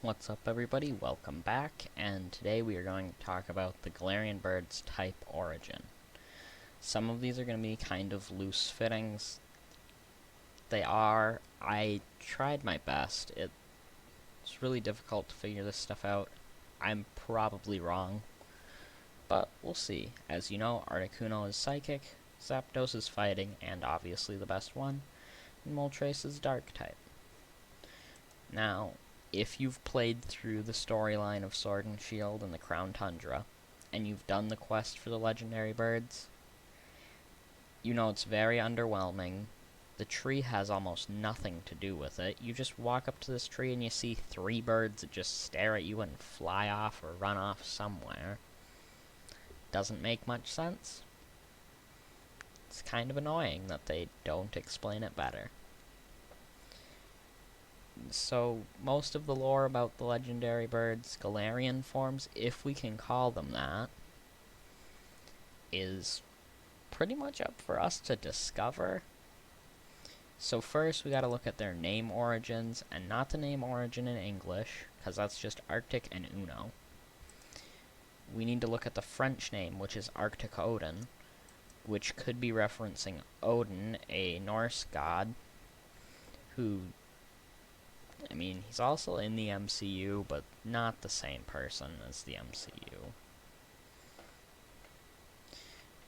What's up, everybody? Welcome back, and today we are going to talk about the Galarian bird's type origin. Some of these are going to be kind of loose fittings. They are. I tried my best. It's really difficult to figure this stuff out. I'm probably wrong, but we'll see. As you know, Articuno is Psychic, Zapdos is Fighting, and obviously the best one, and Moltres is Dark type. Now, if you've played through the storyline of Sword and Shield and the Crown Tundra, and you've done the quest for the legendary birds, you know it's very underwhelming. The tree has almost nothing to do with it. You just walk up to this tree and you see 3 birds that just stare at you and fly off or run off somewhere. Doesn't make much sense. It's kind of annoying that they don't explain it better. So, most of the lore about the legendary birds, Galarian forms, if we can call them that, is pretty much up for us to discover. So first, we gotta look at their name origins, and not the name origin in English, because that's just Arctic and Uno. We need to look at the French name, which is Arctic Odin, which could be referencing Odin, a Norse god, who, I mean, he's also in the MCU, but not the same person as the MCU.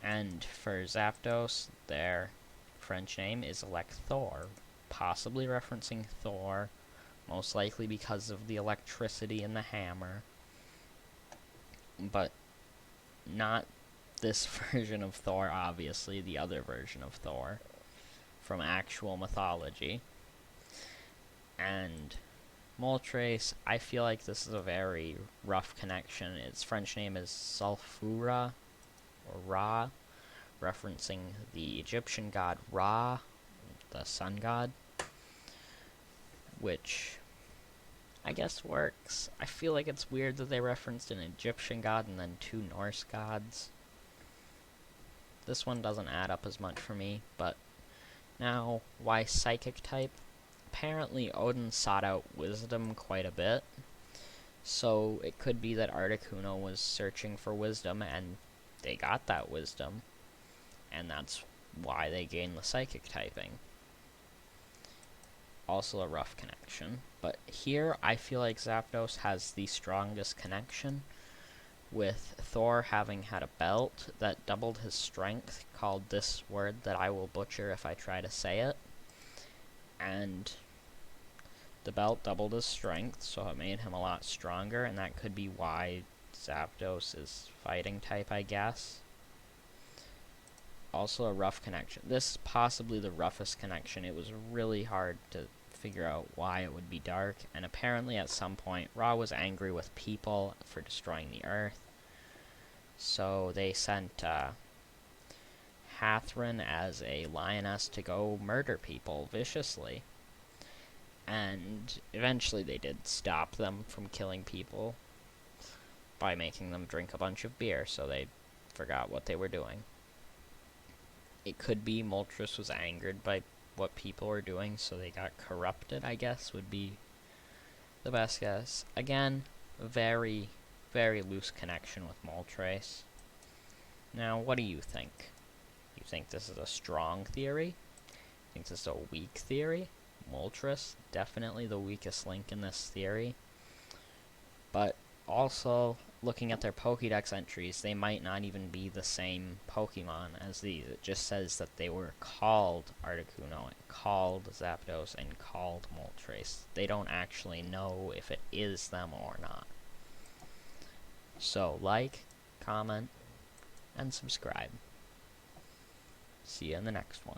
And for Zapdos, their French name is Electhor, possibly referencing Thor, most likely because of the electricity in the hammer, but not this version of Thor, obviously, the other version of Thor from actual mythology. And Moltres, I feel like this is a very rough connection. Its French name is Sulfura, or Ra, referencing the Egyptian god Ra, the sun god, which I guess works. I feel like it's weird that they referenced an Egyptian god and then 2 Norse gods. This one doesn't add up as much for me, but now, why Psychic type? Apparently Odin sought out wisdom quite a bit, so it could be that Articuno was searching for wisdom and they got that wisdom, and that's why they gained the Psychic typing. Also a rough connection, but here I feel like Zapdos has the strongest connection, with Thor having had a belt that doubled his strength, called this word that I will butcher if I try to say it, and the belt doubled his strength, so it made him a lot stronger, and that could be why Zapdos is Fighting type, I guess. Also a rough connection. This is possibly the roughest connection. It was really hard to figure out why it would be dark, and apparently at some point Ra was angry with people for destroying the earth, so they sent Hathrin as a lioness to go murder people viciously, and eventually they did stop them from killing people by making them drink a bunch of beer, so they forgot what they were doing. It could be Moltres was angered by what people were doing, so they got corrupted, I guess, would be the best guess. Again, very, very loose connection with Moltres. Now, what do you think? You think this is a strong theory? You think this is a weak theory? Moltres, definitely the weakest link in this theory. But also, looking at their Pokédex entries, they might not even be the same Pokemon as these. It just says that they were called Articuno, and called Zapdos, and called Moltres. They don't actually know if it is them or not. So, like, comment, and subscribe. See you in the next one.